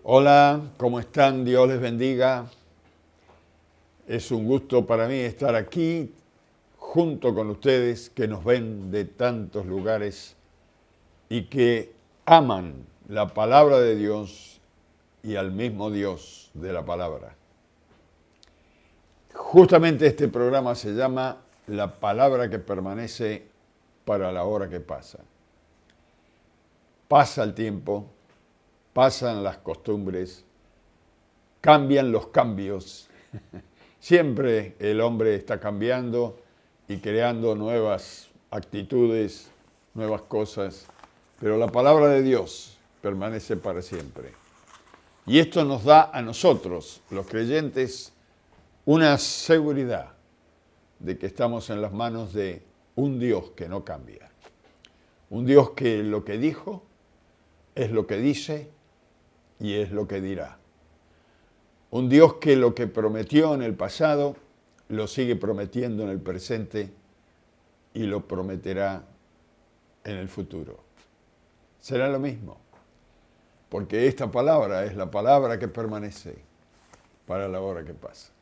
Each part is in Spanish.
Hola, ¿cómo están? Dios les bendiga. Es un gusto para mí estar aquí junto con ustedes que nos ven de tantos lugares y que aman la palabra de Dios y al mismo Dios de la palabra. Justamente este programa se llama La palabra que permanece para la hora que pasa. Pasa el tiempo, pasan las costumbres, cambian los cambios. Siempre el hombre está cambiando y creando nuevas actitudes, nuevas cosas, pero la palabra de Dios permanece para siempre. Y esto nos da a nosotros, los creyentes, una seguridad de que estamos en las manos de un Dios que no cambia. Un Dios que lo que dijo es lo que dice y es lo que dirá. Un Dios que lo que prometió en el pasado lo sigue prometiendo en el presente y lo prometerá en el futuro. Será lo mismo, porque esta palabra es la palabra que permanece para la hora que pasa.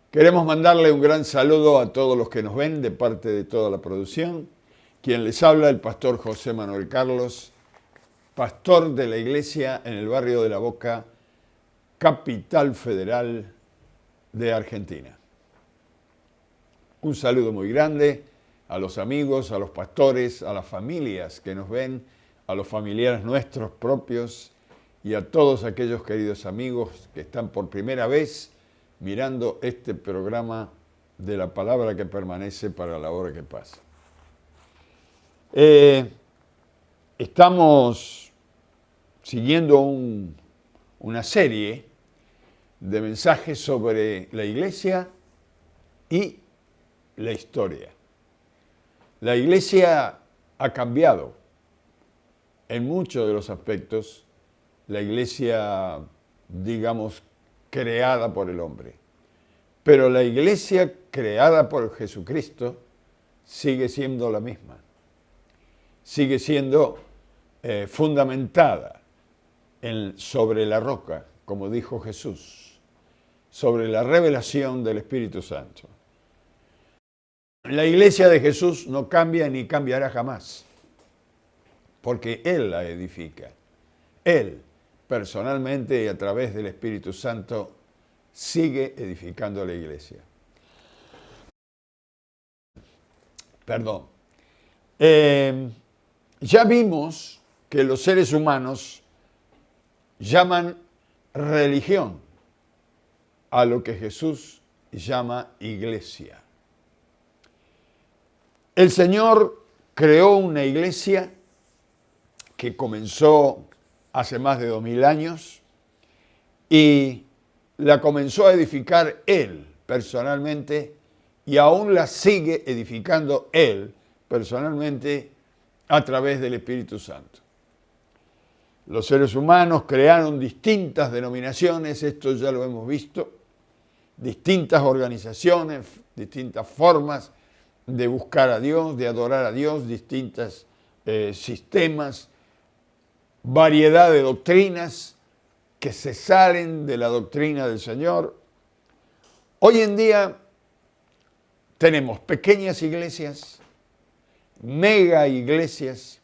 Queremos mandarle un gran saludo a todos los que nos ven de parte de toda la producción. Quien les habla, el pastor José Manuel Carlos, pastor de la iglesia en el barrio de La Boca, Capital Federal de Argentina. Un saludo muy grande a los amigos, a los pastores, a las familias que nos ven, a los familiares nuestros propios y a todos aquellos queridos amigos que están por primera vez mirando este programa de la palabra que permanece para la hora que pasa. Estamos siguiendo una serie de mensajes sobre la iglesia y la historia. La iglesia ha cambiado en muchos de los aspectos. La iglesia, digamos, creada por el hombre. Pero la iglesia creada por Jesucristo sigue siendo la misma. Sigue siendo fundamentada sobre la roca, como dijo Jesús, sobre la revelación del Espíritu Santo. La iglesia de Jesús no cambia ni cambiará jamás, porque Él la edifica. Él, personalmente y a través del Espíritu Santo, sigue edificando la iglesia. Perdón. Ya vimos que los seres humanos llaman religión a lo que Jesús llama iglesia. El Señor creó una iglesia que comenzó hace más de 2000 años y la comenzó a edificar Él personalmente y aún la sigue edificando Él personalmente a través del Espíritu Santo. Los seres humanos crearon distintas denominaciones, esto ya lo hemos visto, distintas organizaciones, distintas formas de buscar a Dios, de adorar a Dios, distintos sistemas, variedad de doctrinas que se salen de la doctrina del Señor. Hoy en día tenemos pequeñas iglesias, mega iglesias,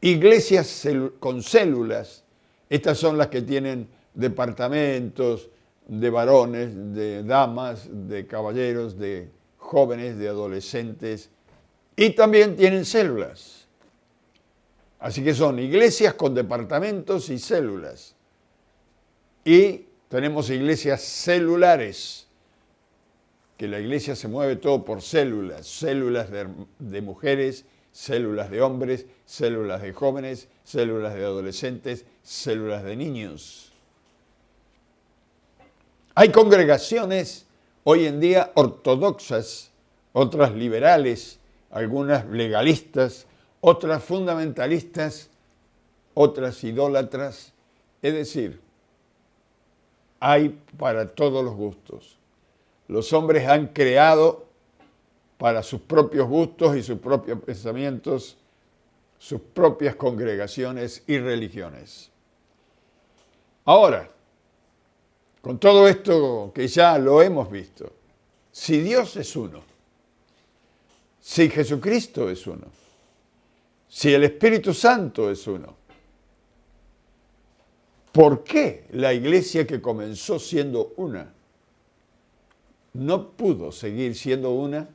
iglesias con células. Estas son las que tienen departamentos de varones, de damas, de caballeros, de jóvenes, de adolescentes, y también tienen células. Así que son iglesias con departamentos y células. Y tenemos iglesias celulares, que la iglesia se mueve todo por células, células de mujeres, células de hombres, células de jóvenes, células de adolescentes, células de niños. Hay congregaciones hoy en día ortodoxas, otras liberales, algunas legalistas, otras fundamentalistas, otras idólatras. Es decir, hay para todos los gustos. Los hombres han creado para sus propios gustos y sus propios pensamientos sus propias congregaciones y religiones. Ahora, con todo esto que ya lo hemos visto, si Dios es uno, si Jesucristo es uno, si el Espíritu Santo es uno, ¿por qué la iglesia que comenzó siendo una no pudo seguir siendo una,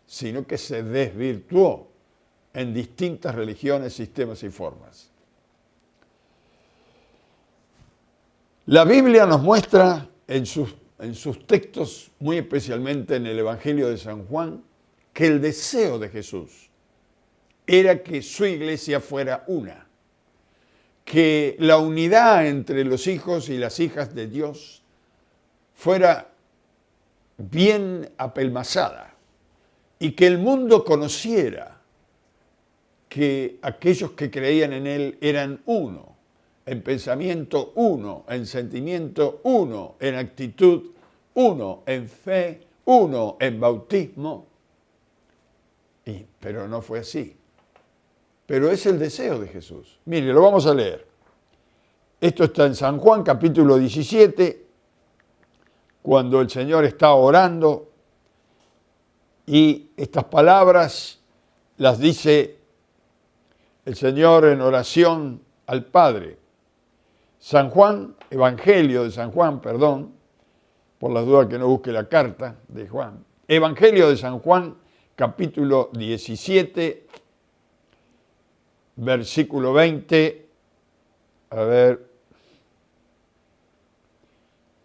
sino que se desvirtuó en distintas religiones, sistemas y formas? La Biblia nos muestra en sus textos, muy especialmente en el Evangelio de San Juan, que el deseo de Jesús era que su iglesia fuera una, que la unidad entre los hijos y las hijas de Dios fuera bien apelmazada y que el mundo conociera que aquellos que creían en Él eran uno, en pensamiento uno, en sentimiento uno, en actitud uno, en fe uno, en bautismo. Pero no fue así. Pero es el deseo de Jesús. Mire, lo vamos a leer. Esto está en San Juan, capítulo 17, cuando el Señor está orando y estas palabras las dice el Señor en oración al Padre. San Juan, Evangelio de San Juan, perdón, por las dudas que no busque la carta de Juan. Evangelio de San Juan, capítulo 17, versículo 20,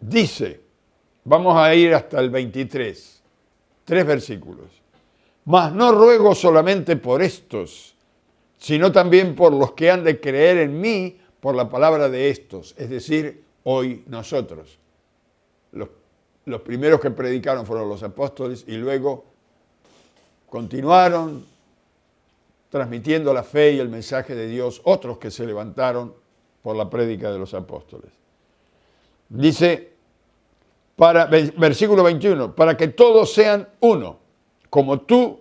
dice, vamos a ir hasta el 23, 3 versículos. Mas no ruego solamente por estos, sino también por los que han de creer en mí por la palabra de estos, es decir, hoy nosotros. Los primeros que predicaron fueron los apóstoles y luego continuaron transmitiendo la fe y el mensaje de Dios, otros que se levantaron por la prédica de los apóstoles. Dice, versículo 21, para que todos sean uno, como tú,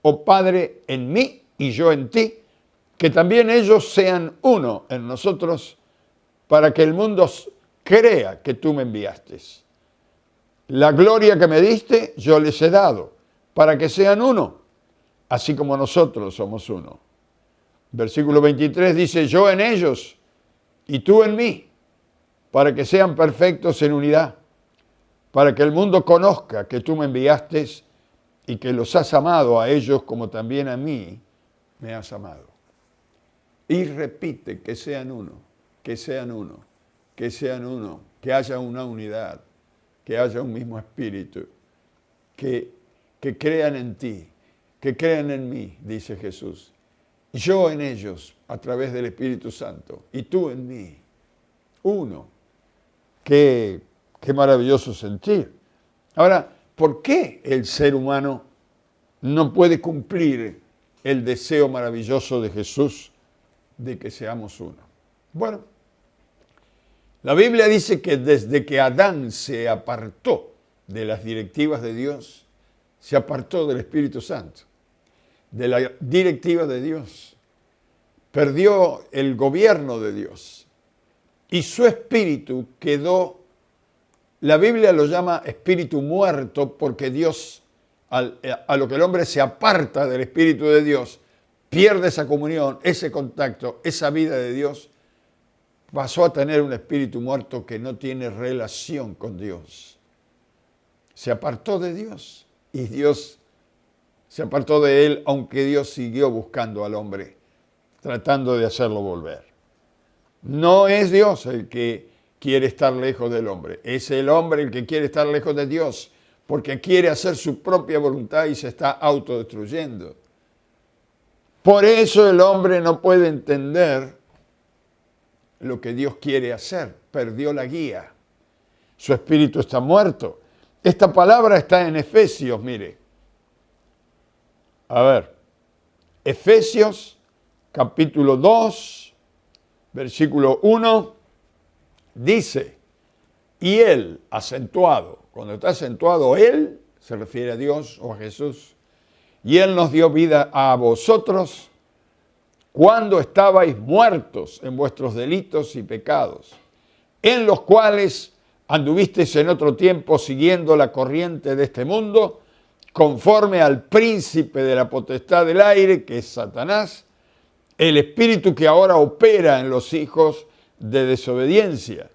oh Padre, en mí y yo en ti, que también ellos sean uno en nosotros, para que el mundo crea que tú me enviaste. La gloria que me diste, yo les he dado, para que sean uno, así como nosotros somos uno. Versículo 23 dice, yo en ellos y tú en mí, para que sean perfectos en unidad, para que el mundo conozca que tú me enviaste y que los has amado a ellos como también a mí me has amado. Y repite, que sean uno, que sean uno, que sean uno, que haya una unidad, que haya un mismo espíritu, que crean en ti, que crean en mí, dice Jesús. Yo en ellos, a través del Espíritu Santo, y tú en mí, uno. Qué maravilloso sentir. Ahora, ¿por qué el ser humano no puede cumplir el deseo maravilloso de Jesús de que seamos uno? Bueno, la Biblia dice que desde que Adán se apartó de las directivas de Dios, se apartó del Espíritu Santo, de la directiva de Dios, perdió el gobierno de Dios y su espíritu quedó, la Biblia lo llama espíritu muerto porque Dios, a lo que el hombre se aparta del Espíritu de Dios, pierde esa comunión, ese contacto, esa vida de Dios, pasó a tener un espíritu muerto que no tiene relación con Dios. Se apartó de Dios y Dios se apartó de él, aunque Dios siguió buscando al hombre, tratando de hacerlo volver. No es Dios el que quiere estar lejos del hombre, es el hombre el que quiere estar lejos de Dios, porque quiere hacer su propia voluntad y se está autodestruyendo. Por eso el hombre no puede entender lo que Dios quiere hacer, perdió la guía, su espíritu está muerto. Esta palabra está en Efesios, mire. A ver, Efesios capítulo 2, versículo 1, dice, y él, acentuado, cuando está acentuado él, se refiere a Dios o a Jesús, y él nos dio vida a vosotros cuando estabais muertos en vuestros delitos y pecados, en los cuales anduvisteis en otro tiempo siguiendo la corriente de este mundo, conforme al príncipe de la potestad del aire, que es Satanás, el espíritu que ahora opera en los hijos de desobediencia,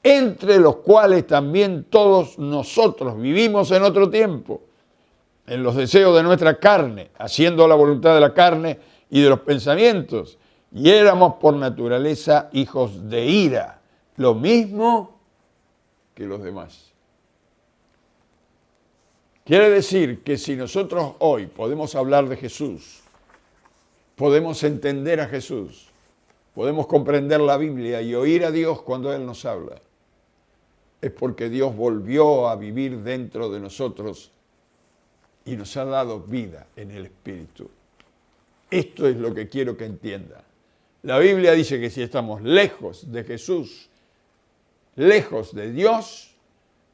entre los cuales también todos nosotros vivimos en otro tiempo, en los deseos de nuestra carne, haciendo la voluntad de la carne y de los pensamientos, y éramos por naturaleza hijos de ira, lo mismo que los demás. Quiere decir que si nosotros hoy podemos hablar de Jesús, podemos entender a Jesús, podemos comprender la Biblia y oír a Dios cuando Él nos habla, es porque Dios volvió a vivir dentro de nosotros y nos ha dado vida en el Espíritu. Esto es lo que quiero que entienda. La Biblia dice que si estamos lejos de Jesús, lejos de Dios,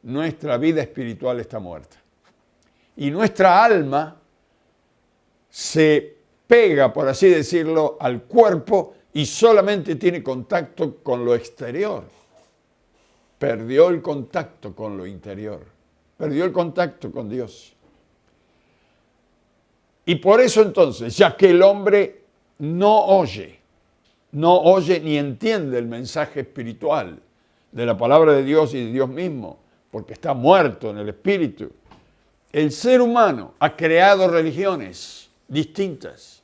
nuestra vida espiritual está muerta. Y nuestra alma se pega, por así decirlo, al cuerpo y solamente tiene contacto con lo exterior. Perdió el contacto con lo interior. Perdió el contacto con Dios. Y por eso entonces, ya que el hombre no oye ni entiende el mensaje espiritual de la palabra de Dios y de Dios mismo, porque está muerto en el espíritu, el ser humano ha creado religiones distintas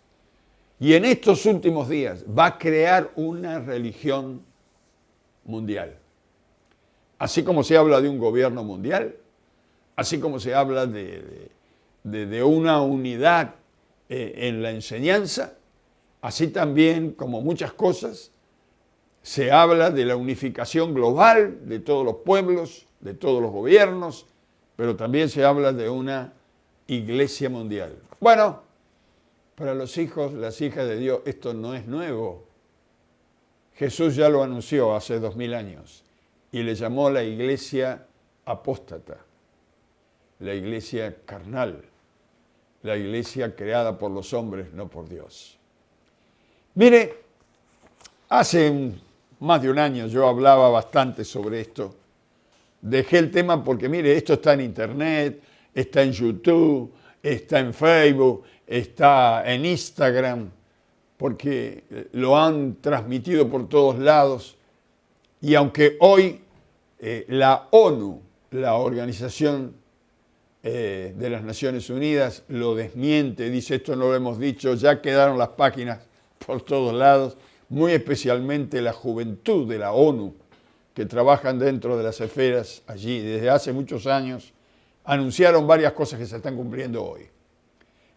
y en estos últimos días va a crear una religión mundial. Así como se habla de un gobierno mundial, así como se habla de una unidad en la enseñanza, así también como muchas cosas, se habla de la unificación global de todos los pueblos, de todos los gobiernos, pero también se habla de una iglesia mundial. Bueno, para los hijos, las hijas de Dios, esto no es nuevo. Jesús ya lo anunció hace 2000 años y le llamó la iglesia apóstata, la iglesia carnal, la iglesia creada por los hombres, no por Dios. Mire, hace más de un año yo hablaba bastante sobre esto. Dejé el tema porque, mire, esto está en internet, está en YouTube, está en Facebook, está en Instagram, porque lo han transmitido por todos lados. Y aunque hoy la ONU, la Organización de las Naciones Unidas, lo desmiente, dice esto no lo hemos dicho, ya quedaron las páginas por todos lados, muy especialmente la juventud de la ONU, que trabajan dentro de las esferas allí desde hace muchos años, anunciaron varias cosas que se están cumpliendo hoy.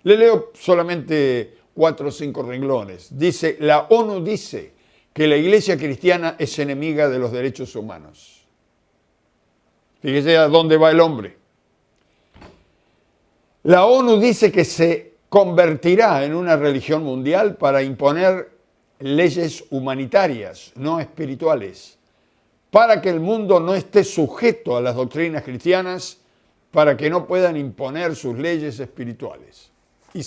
Le leo solamente 4 o 5 renglones. Dice, la ONU dice que la iglesia cristiana es enemiga de los derechos humanos. Fíjese a dónde va el hombre. La ONU dice que se convertirá en una religión mundial para imponer leyes humanitarias, no espirituales, para que el mundo no esté sujeto a las doctrinas cristianas, para que no puedan imponer sus leyes espirituales. Y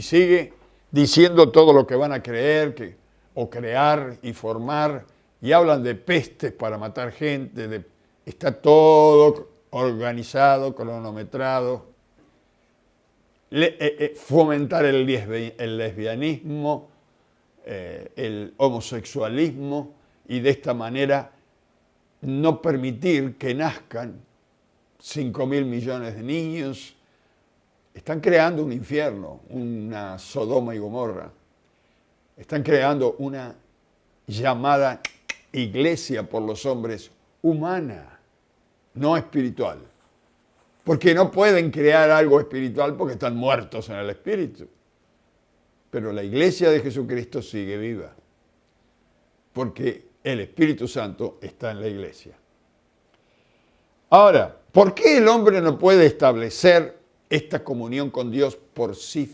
sigue diciendo todo lo que van a creer o crear y formar, y hablan de pestes para matar gente, está todo organizado, cronometrado, fomentar el lesbianismo, el homosexualismo, y de esta manera no permitir que nazcan 5.000 millones de niños. Están creando un infierno, una Sodoma y Gomorra. Están creando una llamada iglesia por los hombres humana, no espiritual. Porque no pueden crear algo espiritual porque están muertos en el espíritu. Pero la iglesia de Jesucristo sigue viva, porque el Espíritu Santo está en la iglesia. Ahora, ¿por qué el hombre no puede establecer esta comunión con Dios por sí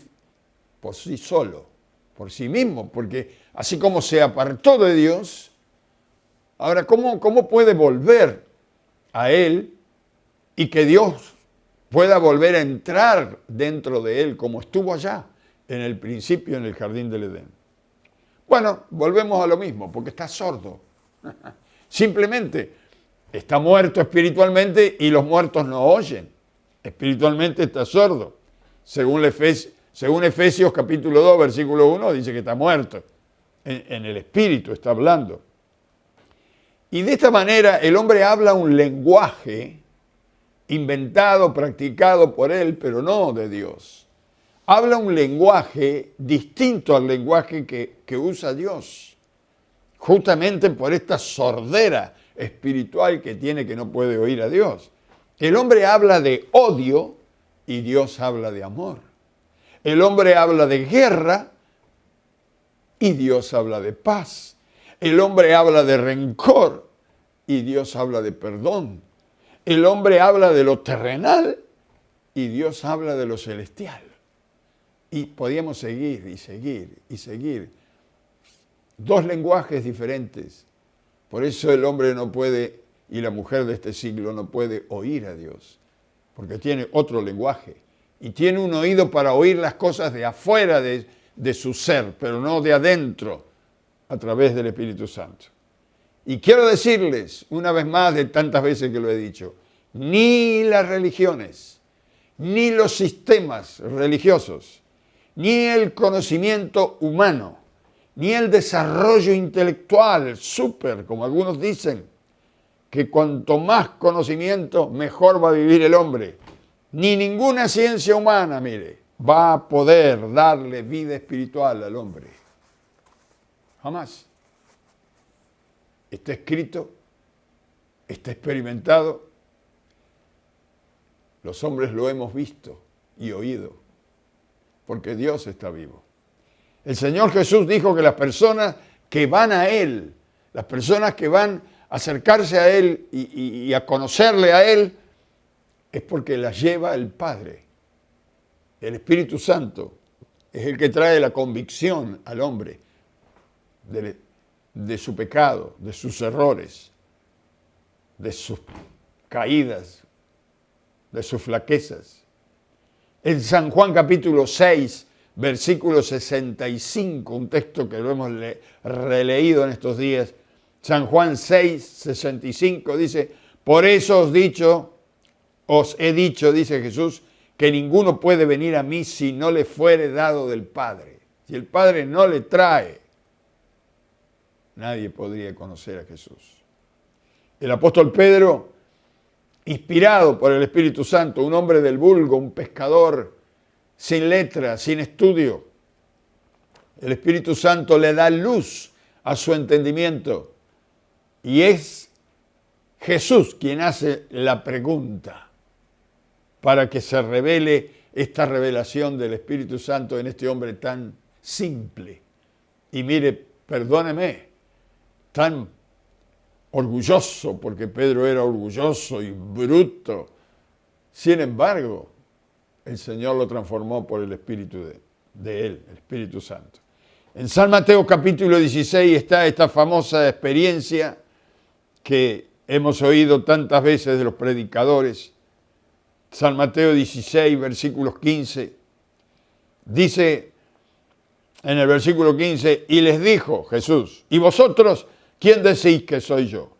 solo, por sí mismo? Porque así como se apartó de Dios, ahora, ¿cómo puede volver a Él y que Dios pueda volver a entrar dentro de Él como estuvo allá en el principio en el jardín del Edén? Bueno, volvemos a lo mismo, porque está sordo. Simplemente está muerto espiritualmente y los muertos no oyen. Espiritualmente está sordo. Según Efesios capítulo 2, versículo 1, dice que está muerto. En el espíritu está hablando. Y de esta manera el hombre habla un lenguaje inventado, practicado por él, pero no de Dios. Habla un lenguaje distinto al lenguaje que usa Dios, justamente por esta sordera espiritual que tiene, que no puede oír a Dios. El hombre habla de odio y Dios habla de amor. El hombre habla de guerra y Dios habla de paz. El hombre habla de rencor y Dios habla de perdón. El hombre habla de lo terrenal y Dios habla de lo celestial. Y podíamos seguir y seguir y seguir. Dos lenguajes diferentes. Por eso el hombre no puede, y la mujer de este siglo no puede oír a Dios, porque tiene otro lenguaje. Y tiene un oído para oír las cosas de afuera de su ser, pero no de adentro, a través del Espíritu Santo. Y quiero decirles, una vez más, de tantas veces que lo he dicho, ni las religiones, ni los sistemas religiosos, ni el conocimiento humano, ni el desarrollo intelectual, como algunos dicen, que cuanto más conocimiento, mejor va a vivir el hombre. Ni ninguna ciencia humana, mire, va a poder darle vida espiritual al hombre. Jamás. Está escrito, está experimentado. Los hombres lo hemos visto y oído, porque Dios está vivo. El Señor Jesús dijo que las personas que van a Él, las personas que van a acercarse a Él y a conocerle a Él, es porque las lleva el Padre. El Espíritu Santo es el que trae la convicción al hombre de su pecado, de sus errores, de sus caídas, de sus flaquezas. En San Juan capítulo 6, versículo 65, un texto que lo hemos releído en estos días, San Juan 6, 65 dice, por eso os he dicho, dice Jesús, que ninguno puede venir a mí si no le fuere dado del Padre. Si el Padre no le trae, nadie podría conocer a Jesús. El apóstol Pedro, inspirado por el Espíritu Santo, un hombre del vulgo, un pescador sin letra, sin estudio, el Espíritu Santo le da luz a su entendimiento y es Jesús quien hace la pregunta para que se revele esta revelación del Espíritu Santo en este hombre tan simple. Y mire, perdóneme, tan orgulloso, porque Pedro era orgulloso y bruto. Sin embargo, el Señor lo transformó por el Espíritu de Él, el Espíritu Santo. En San Mateo capítulo 16 está esta famosa experiencia que hemos oído tantas veces de los predicadores. San Mateo 16, versículos 15, dice en el versículo 15, y les dijo Jesús, ¿y vosotros quién decís que soy yo?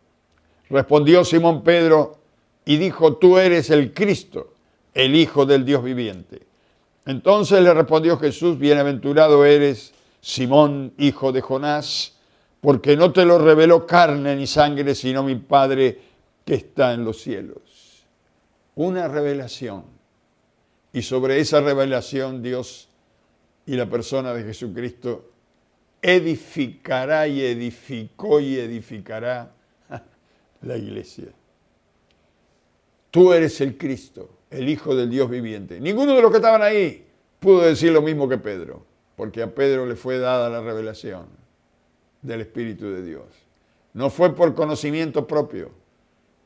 Respondió Simón Pedro y dijo, tú eres el Cristo, el Hijo del Dios viviente. Entonces le respondió Jesús, bienaventurado eres, Simón, hijo de Jonás, porque no te lo reveló carne ni sangre, sino mi Padre que está en los cielos. Una revelación. Y sobre esa revelación Dios y la persona de Jesucristo edificará y edificó y edificará la iglesia. Tú eres el Cristo, el Hijo del Dios viviente. Ninguno de los que estaban ahí pudo decir lo mismo que Pedro, porque a Pedro le fue dada la revelación del Espíritu de Dios. No fue por conocimiento propio,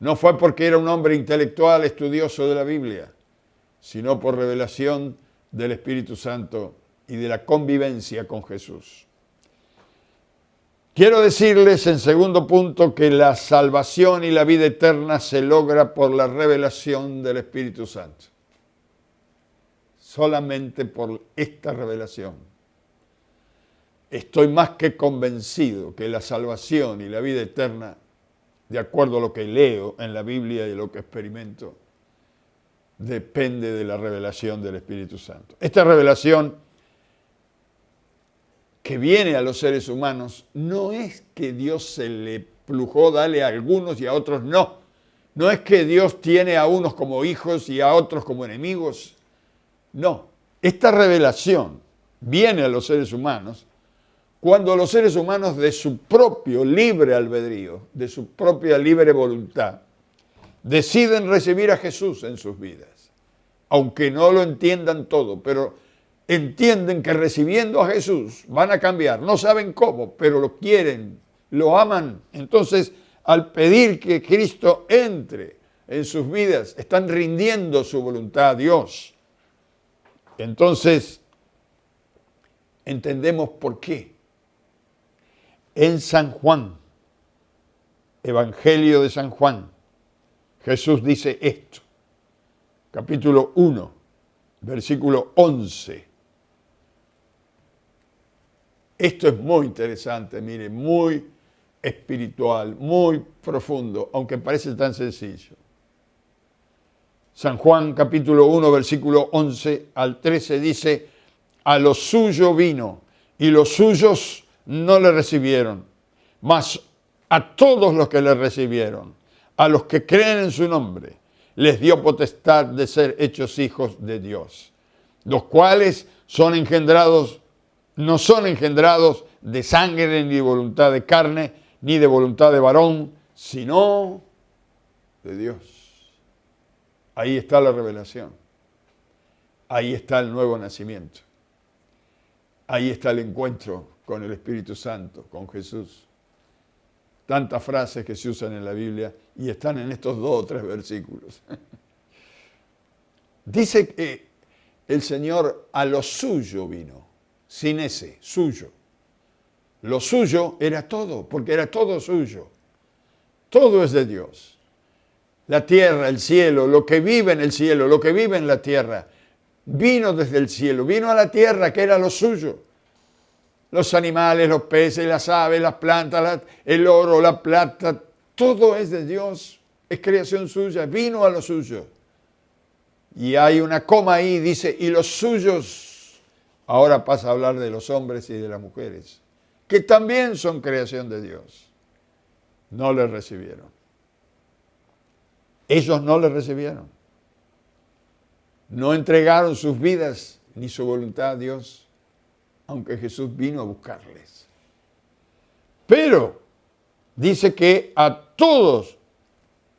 no fue porque era un hombre intelectual, estudioso de la Biblia, sino por revelación del Espíritu Santo y de la convivencia con Jesús. Quiero decirles en segundo punto que la salvación y la vida eterna se logra por la revelación del Espíritu Santo. Solamente por esta revelación. Estoy más que convencido que la salvación y la vida eterna de acuerdo a lo que leo en la Biblia y lo que experimento, depende de la revelación del Espíritu Santo. Esta revelación que viene a los seres humanos no es que Dios se le plujó darle a algunos y a otros no. No es que Dios tiene a unos como hijos y a otros como enemigos. No. Esta revelación viene a los seres humanos cuando los seres humanos de su propio libre albedrío, de su propia libre voluntad, deciden recibir a Jesús en sus vidas. Aunque no lo entiendan todo, pero entienden que recibiendo a Jesús van a cambiar. No saben cómo, pero lo quieren, lo aman. Entonces, al pedir que Cristo entre en sus vidas, están rindiendo su voluntad a Dios. Entonces, entendemos por qué. En San Juan, Evangelio de San Juan, Jesús dice esto, capítulo 1, versículo 11. Esto es muy interesante, mire, muy espiritual, muy profundo, aunque parece tan sencillo. San Juan capítulo 1, versículo 11 al 13 dice, a lo suyo vino y los suyos no le recibieron, mas a todos los que le recibieron, a los que creen en su nombre, les dio potestad de ser hechos hijos de Dios, los cuales son engendrados, no son engendrados de sangre ni de voluntad de carne, ni de voluntad de varón, sino de Dios. Ahí está la revelación. Ahí está el nuevo nacimiento. Ahí está el encuentro con el Espíritu Santo, con Jesús. Tantas frases que se usan en la Biblia y están en estos 2 o 3 versículos. Dice que el Señor a lo suyo vino, sin ese, suyo. Lo suyo era todo, porque era todo suyo. Todo es de Dios. La tierra, el cielo, lo que vive en el cielo, lo que vive en la tierra, vino desde el cielo, vino a la tierra que era lo suyo. Los animales, los peces, las aves, las plantas, el oro, la plata, todo es de Dios, es creación suya, vino a lo suyo. Y hay una coma ahí, dice, y los suyos, ahora pasa a hablar de los hombres y de las mujeres, que también son creación de Dios, no le recibieron. Ellos no le recibieron. No entregaron sus vidas ni su voluntad a Dios, aunque Jesús vino a buscarles. Pero dice que a todos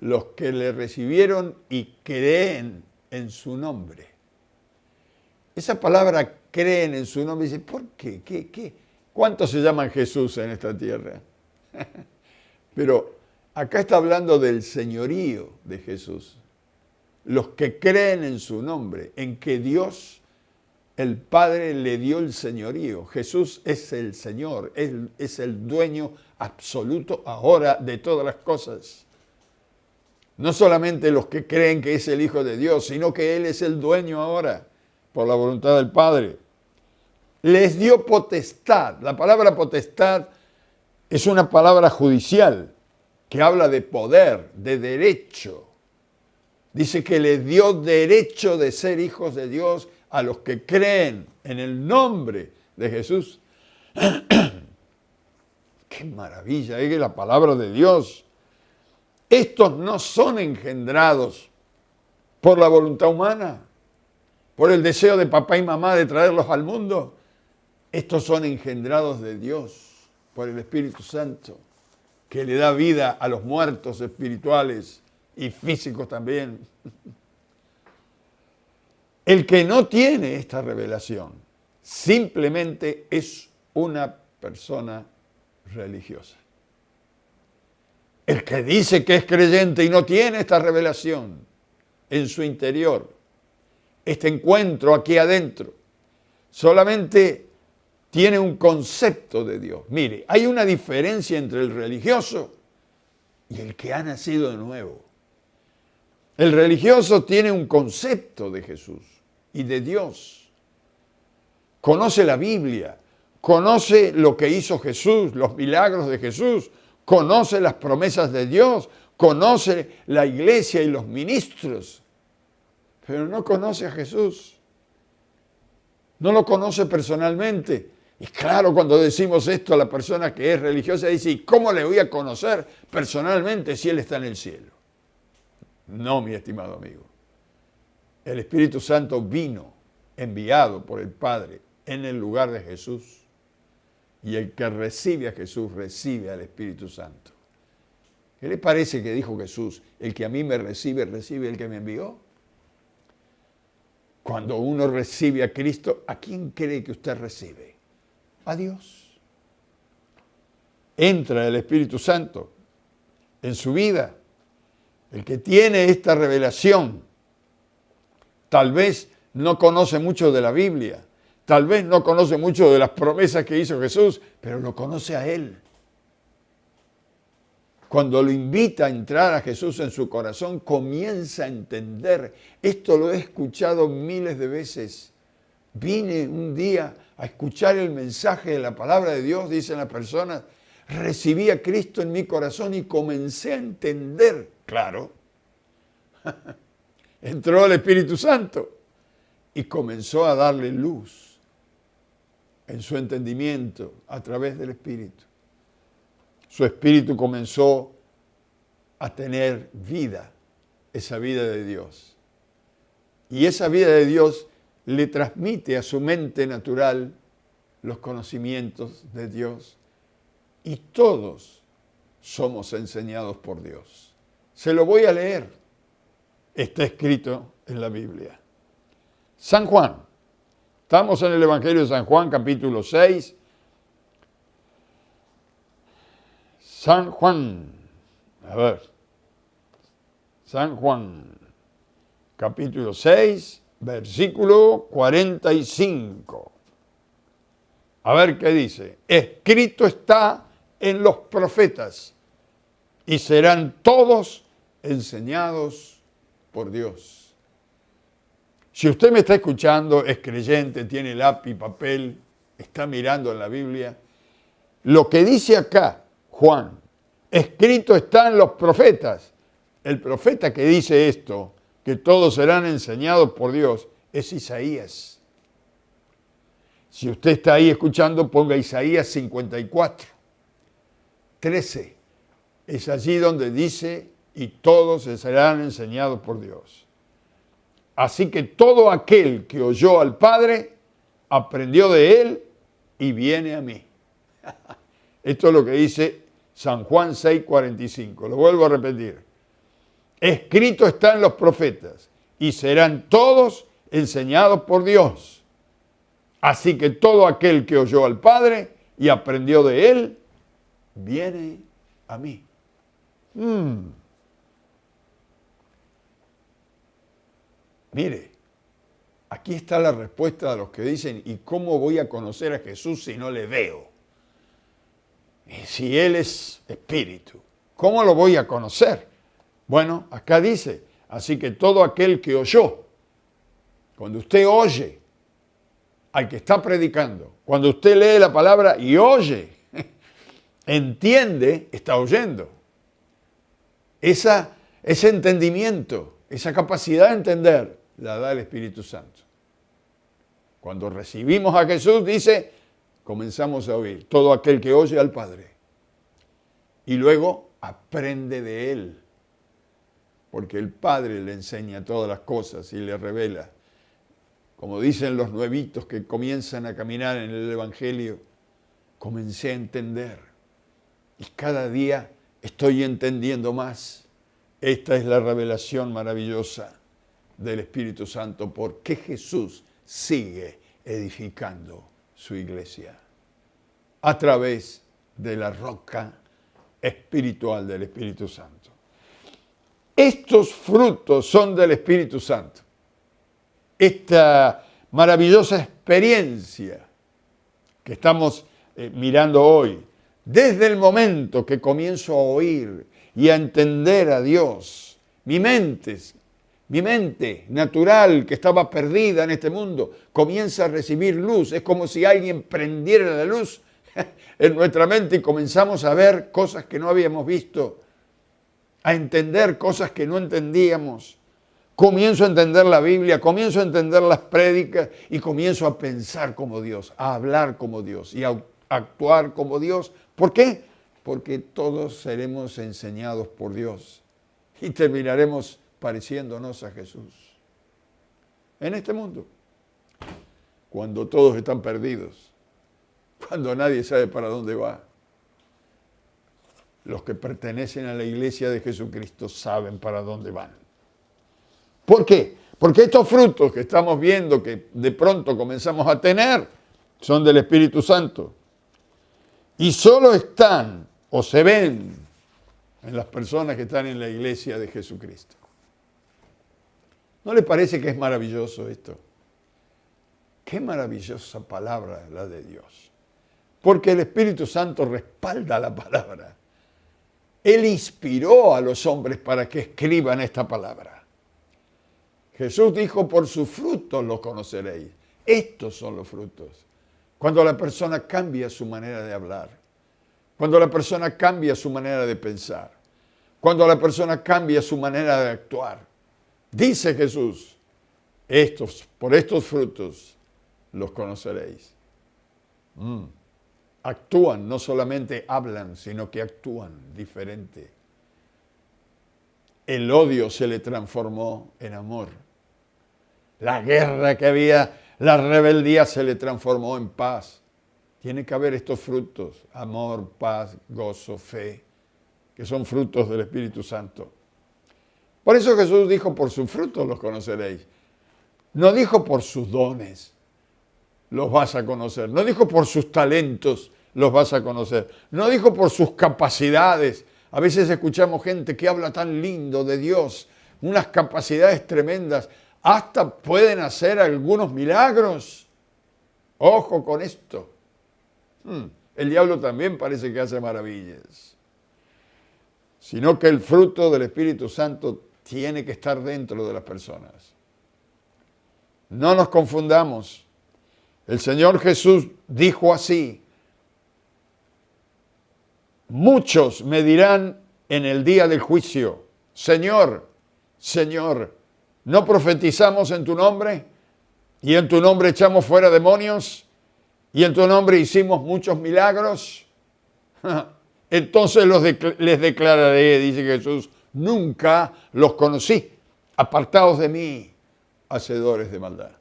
los que le recibieron y creen en su nombre. Esa palabra creen en su nombre, dice, ¿por qué? ¿Qué? ¿Cuántos se llaman Jesús en esta tierra? Pero acá está hablando del señorío de Jesús. Los que creen en su nombre, en que Dios, el Padre, le dio el señorío. Jesús es el Señor, Él es el dueño absoluto ahora de todas las cosas. No solamente los que creen que es el Hijo de Dios, sino que Él es el dueño ahora, por la voluntad del Padre. Les dio potestad. La palabra potestad es una palabra judicial que habla de poder, de derecho. Dice que les dio derecho de ser hijos de Dios a los que creen en el nombre de Jesús. ¡Qué maravilla! Es la palabra de Dios. Estos no son engendrados por la voluntad humana, por el deseo de papá y mamá de traerlos al mundo. Estos son engendrados de Dios por el Espíritu Santo, que le da vida a los muertos espirituales y físicos también. El que no tiene esta revelación simplemente es una persona religiosa. El que dice que es creyente y no tiene esta revelación en su interior, este encuentro aquí adentro, solamente tiene un concepto de Dios. Mire, hay una diferencia entre el religioso y el que ha nacido de nuevo. El religioso tiene un concepto de Jesús y de Dios. Conoce la Biblia, conoce lo que hizo Jesús, los milagros de Jesús, conoce las promesas de Dios, conoce la iglesia y los ministros, pero no conoce a Jesús. No lo conoce personalmente. Y claro, cuando decimos esto a la persona que es religiosa, dice, ¿y cómo le voy a conocer personalmente si Él está en el cielo? No, mi estimado amigo. El Espíritu Santo vino, enviado por el Padre, en el lugar de Jesús. Y el que recibe a Jesús, recibe al Espíritu Santo. ¿Qué le parece que dijo Jesús? El que a mí me recibe, recibe el que me envió. Cuando uno recibe a Cristo, ¿a quién cree que usted recibe? A Dios. Entra el Espíritu Santo en su vida. El que tiene esta revelación, tal vez no conoce mucho de la Biblia, tal vez no conoce mucho de las promesas que hizo Jesús, pero lo conoce a Él. Cuando lo invita a entrar a Jesús en su corazón, comienza a entender. Esto lo he escuchado miles de veces. Vine un día a escuchar el mensaje de la palabra de Dios, dicen las personas, recibí a Cristo en mi corazón y comencé a entender. Claro, entró el Espíritu Santo y comenzó a darle luz en su entendimiento a través del Espíritu. Su espíritu comenzó a tener vida, esa vida de Dios. Y esa vida de Dios le transmite a su mente natural los conocimientos de Dios. Y todos somos enseñados por Dios. Se lo voy a leer. Está escrito en la Biblia. San Juan. Estamos en el Evangelio de San Juan, capítulo 6. San Juan, a ver, San Juan, capítulo 6, versículo 45. A ver qué dice. Escrito está en los profetas y serán todos enseñados por Dios. Si usted me está escuchando, es creyente, tiene lápiz, papel, está mirando en la Biblia, lo que dice acá Juan, escrito está en los profetas. El profeta que dice esto, que todos serán enseñados por Dios, es Isaías. Si usted está ahí escuchando, ponga Isaías 54, 13. Es allí donde dice, y todos serán enseñados por Dios. Así que todo aquel que oyó al Padre, aprendió de Él y viene a mí. Esto es lo que dice San Juan 6:45. Lo vuelvo a repetir. Escrito está en los profetas y serán todos enseñados por Dios. Así que todo aquel que oyó al Padre y aprendió de Él, viene a mí. Mire, aquí está la respuesta de los que dicen, ¿y cómo voy a conocer a Jesús si no le veo? Si Él es espíritu, ¿cómo lo voy a conocer? Bueno, acá dice, así que todo aquel que oyó, cuando usted oye al que está predicando, cuando usted lee la palabra y oye, entiende, está oyendo. Ese entendimiento, esa capacidad de entender, la da el Espíritu Santo. Cuando recibimos a Jesús, dice, comenzamos a oír. Todo aquel que oye al Padre. Y luego aprende de Él. Porque el Padre le enseña todas las cosas y le revela. Como dicen los nuevitos que comienzan a caminar en el Evangelio, comencé a entender. Y cada día estoy entendiendo más. Esta es la revelación maravillosa del Espíritu Santo. Porque Jesús sigue edificando su iglesia a través de la roca espiritual del Espíritu Santo. Estos frutos son del Espíritu Santo. Esta maravillosa experiencia que estamos mirando hoy, desde el momento que comienzo a oír y a entender a Dios, mi mente natural que estaba perdida en este mundo, comienza a recibir luz. Es como si alguien prendiera la luz en nuestra mente y comenzamos a ver cosas que no habíamos visto, a entender cosas que no entendíamos. Comienzo a entender la Biblia, comienzo a entender las prédicas y comienzo a pensar como Dios, a hablar como Dios y a actuar como Dios. ¿Por qué? Porque todos seremos enseñados por Dios y terminaremos pareciéndonos a Jesús. En este mundo, cuando todos están perdidos, cuando nadie sabe para dónde va, los que pertenecen a la iglesia de Jesucristo saben para dónde van. ¿Por qué? Porque estos frutos que estamos viendo, que de pronto comenzamos a tener, son del Espíritu Santo. Y solo están o se ven en las personas que están en la iglesia de Jesucristo. ¿No le parece que es maravilloso esto? Qué maravillosa palabra la de Dios. Porque el Espíritu Santo respalda la palabra. Él inspiró a los hombres para que escriban esta palabra. Jesús dijo, por sus frutos los conoceréis. Estos son los frutos. Cuando la persona cambia su manera de hablar, cuando la persona cambia su manera de pensar, cuando la persona cambia su manera de actuar. Dice Jesús, por estos frutos los conoceréis. Actúan, no solamente hablan, sino que actúan diferente. El odio se le transformó en amor. La guerra que había, la rebeldía se le transformó en paz. Tiene que haber estos frutos, amor, paz, gozo, fe, que son frutos del Espíritu Santo. Por eso Jesús dijo, por sus frutos los conoceréis. No dijo por sus dones los vas a conocer. No dijo por sus talentos los vas a conocer. No dijo por sus capacidades. A veces escuchamos gente que habla tan lindo de Dios, unas capacidades tremendas. Hasta pueden hacer algunos milagros. Ojo con esto. El diablo también parece que hace maravillas. Sino que el fruto del Espíritu Santo tiene que estar dentro de las personas. No nos confundamos. El Señor Jesús dijo así: muchos me dirán en el día del juicio, Señor, Señor, ¿no profetizamos en tu nombre? ¿Y en tu nombre echamos fuera demonios? ¿Y en tu nombre hicimos muchos milagros? Entonces les declararé, dice Jesús, nunca los conocí, apartados de mí, hacedores de maldad.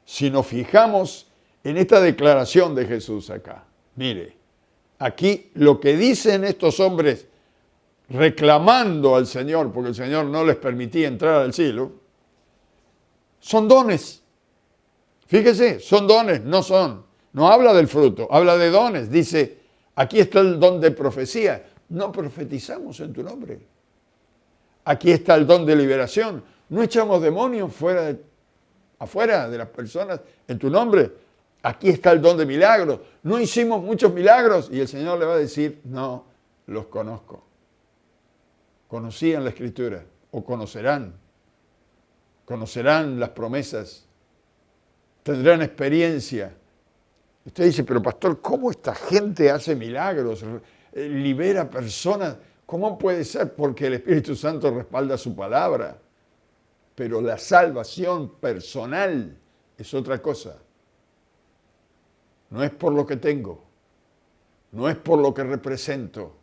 Si nos fijamos en esta declaración de Jesús acá, mire, aquí lo que dicen estos hombres reclamando al Señor, porque el Señor no les permitía entrar al cielo, son dones. Fíjese, son dones, no habla del fruto, habla de dones. Dice, aquí está el don de profecía, no profetizamos en tu nombre. Aquí está el don de liberación, no echamos demonios afuera de las personas en tu nombre. Aquí está el don de milagros, no hicimos muchos milagros. Y el Señor le va a decir, no, los conozco. Conocían la Escritura, o conocerán las promesas, tendrán experiencia. Usted dice, pero pastor, ¿cómo esta gente hace milagros, libera personas? ¿Cómo puede ser? Porque el Espíritu Santo respalda su palabra. Pero la salvación personal es otra cosa. No es por lo que tengo, no es por lo que represento,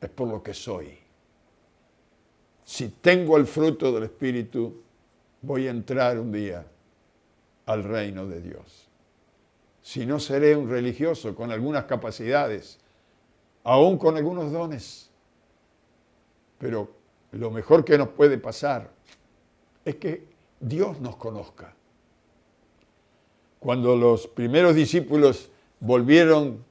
es por lo que soy. Si tengo el fruto del Espíritu, voy a entrar un día al reino de Dios. Si no, seré un religioso con algunas capacidades, aún con algunos dones. Pero lo mejor que nos puede pasar es que Dios nos conozca. Cuando los primeros discípulos volvieron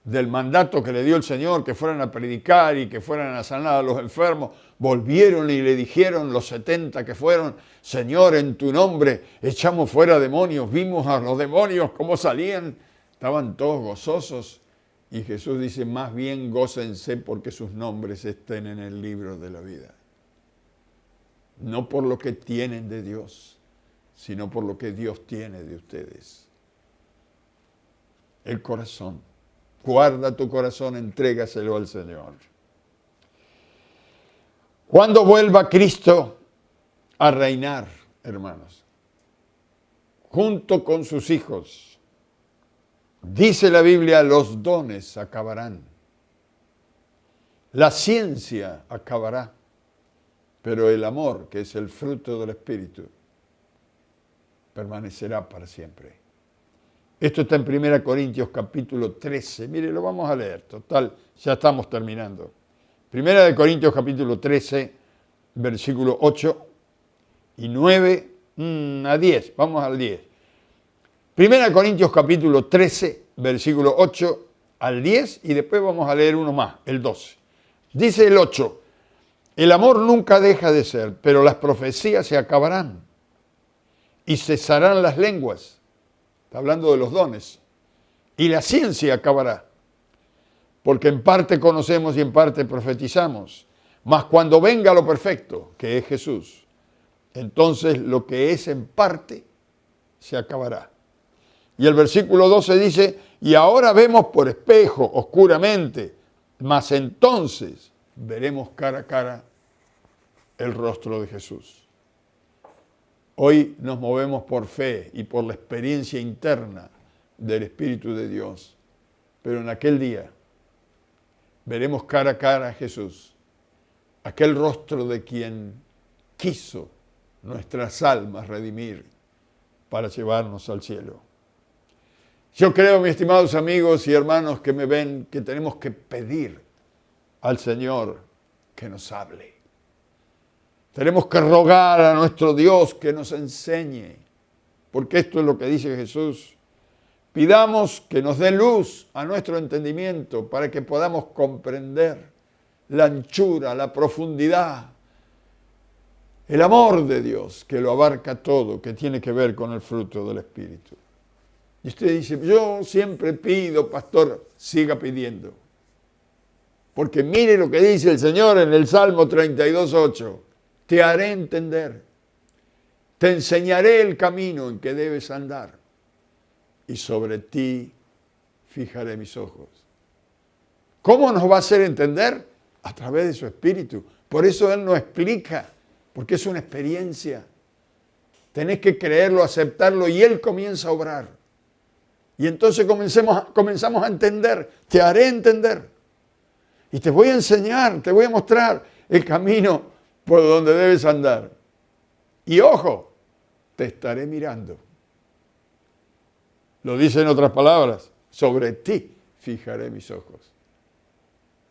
del mandato que le dio el Señor, que fueran a predicar y que fueran a sanar a los enfermos, volvieron y le dijeron los 70 que fueron, Señor, en tu nombre echamos fuera demonios, vimos a los demonios cómo salían, estaban todos gozosos. Y Jesús dice, más bien gócense porque sus nombres estén en el libro de la vida. No por lo que tienen de Dios, sino por lo que Dios tiene de ustedes. el corazón. Guarda tu corazón, entrégaselo al Señor. Cuando vuelva Cristo a reinar, hermanos, junto con sus hijos, dice la Biblia, los dones acabarán. La ciencia acabará, pero el amor, que es el fruto del Espíritu, permanecerá para siempre. Esto está en 1 Corintios capítulo 13. Mire, lo vamos a leer. Total, ya estamos terminando. 1 Corintios capítulo 13, versículo 8 y 9 a 10. Vamos al 10. 1 Corintios capítulo 13, versículo 8 al 10 y después vamos a leer uno más, el 12. Dice el 8, el amor nunca deja de ser, pero las profecías se acabarán y cesarán las lenguas. Está hablando de los dones. Y la ciencia acabará, porque en parte conocemos y en parte profetizamos. Mas cuando venga lo perfecto, que es Jesús, entonces lo que es en parte se acabará. Y el versículo 12 dice, y ahora vemos por espejo, oscuramente, mas entonces veremos cara a cara el rostro de Jesús. Hoy nos movemos por fe y por la experiencia interna del Espíritu de Dios. Pero en aquel día veremos cara a cara a Jesús, aquel rostro de quien quiso nuestras almas redimir para llevarnos al cielo. Yo creo, mis estimados amigos y hermanos que me ven, que tenemos que pedir al Señor que nos hable. Tenemos que rogar a nuestro Dios que nos enseñe, porque esto es lo que dice Jesús. Pidamos que nos dé luz a nuestro entendimiento para que podamos comprender la anchura, la profundidad, el amor de Dios que lo abarca todo, que tiene que ver con el fruto del Espíritu. Y usted dice, yo siempre pido, pastor, siga pidiendo. Porque mire lo que dice el Señor en el Salmo 32:8. Te haré entender, te enseñaré el camino en que debes andar y sobre ti fijaré mis ojos. ¿Cómo nos va a hacer entender? A través de su Espíritu. Por eso Él nos explica, porque es una experiencia. Tenés que creerlo, aceptarlo y Él comienza a obrar. Y entonces comenzamos a entender, te haré entender. Y te voy a enseñar, te voy a mostrar el camino por donde debes andar. Y ojo, te estaré mirando. Lo dice en otras palabras, sobre ti fijaré mis ojos.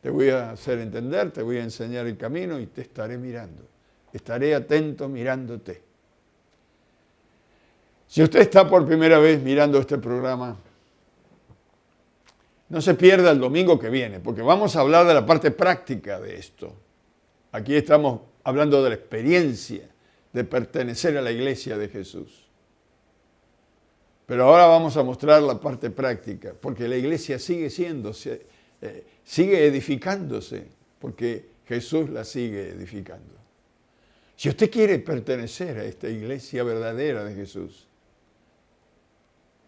Te voy a hacer entender, te voy a enseñar el camino y te estaré mirando. Estaré atento mirándote. Si usted está por primera vez mirando este programa, no se pierda el domingo que viene, porque vamos a hablar de la parte práctica de esto. Aquí estamos hablando de la experiencia de pertenecer a la iglesia de Jesús. Pero ahora vamos a mostrar la parte práctica, porque la iglesia sigue edificándose, porque Jesús la sigue edificando. Si usted quiere pertenecer a esta iglesia verdadera de Jesús,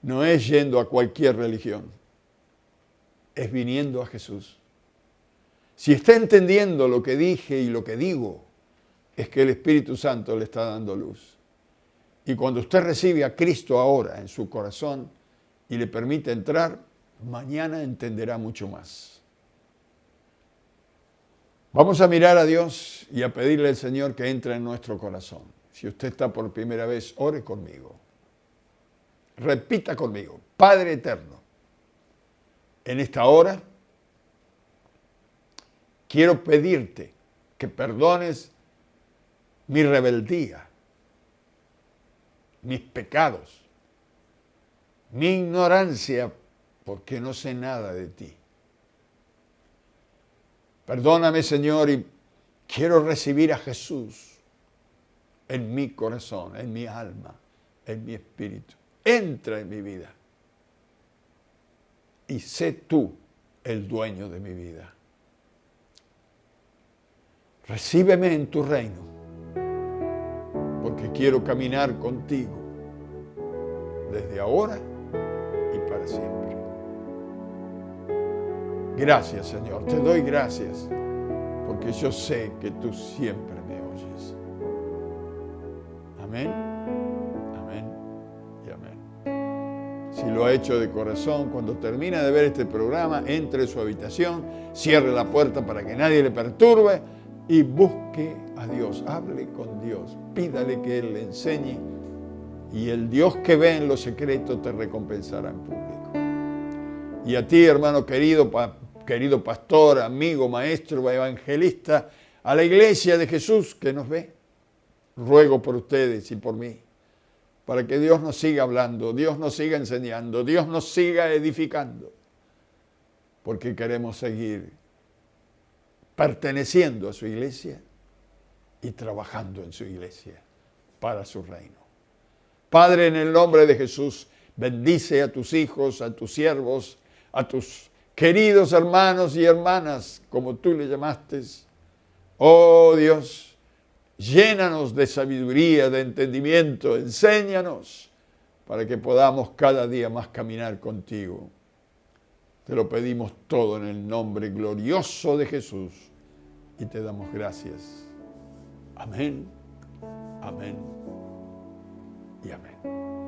no es yendo a cualquier religión, es viniendo a Jesús. Si está entendiendo lo que dije y lo que digo, es que el Espíritu Santo le está dando luz. Y cuando usted recibe a Cristo ahora en su corazón y le permite entrar, mañana entenderá mucho más. Vamos a mirar a Dios y a pedirle al Señor que entre en nuestro corazón. Si usted está por primera vez, ore conmigo. Repita conmigo, Padre eterno, en esta hora quiero pedirte que perdones mi rebeldía, mis pecados, mi ignorancia, porque no sé nada de ti. Perdóname, Señor, y quiero recibir a Jesús en mi corazón, en mi alma, en mi espíritu. Entra en mi vida y sé tú el dueño de mi vida. Recíbeme en tu reino, porque quiero caminar contigo desde ahora y para siempre. Gracias, Señor. Te doy gracias porque yo sé que tú siempre me oyes. Amén, amén y amén. Si lo ha hecho de corazón, cuando termina de ver este programa, entre en su habitación, cierre la puerta para que nadie le perturbe y busque a Dios. Hable con Dios, pídale que Él le enseñe y el Dios que ve en lo secreto te recompensará en público. Y a ti, hermano querido pastor, amigo, maestro, evangelista, a la iglesia de Jesús que nos ve, ruego por ustedes y por mí, para que Dios nos siga hablando, Dios nos siga enseñando, Dios nos siga edificando, porque queremos seguir perteneciendo a su iglesia y trabajando en su iglesia para su reino. Padre, en el nombre de Jesús, bendice a tus hijos, a tus siervos, a tus queridos hermanos y hermanas, como tú le llamaste. Oh Dios, llénanos de sabiduría, de entendimiento, enséñanos para que podamos cada día más caminar contigo. Te lo pedimos todo en el nombre glorioso de Jesús y te damos gracias. Amén, amén y amén.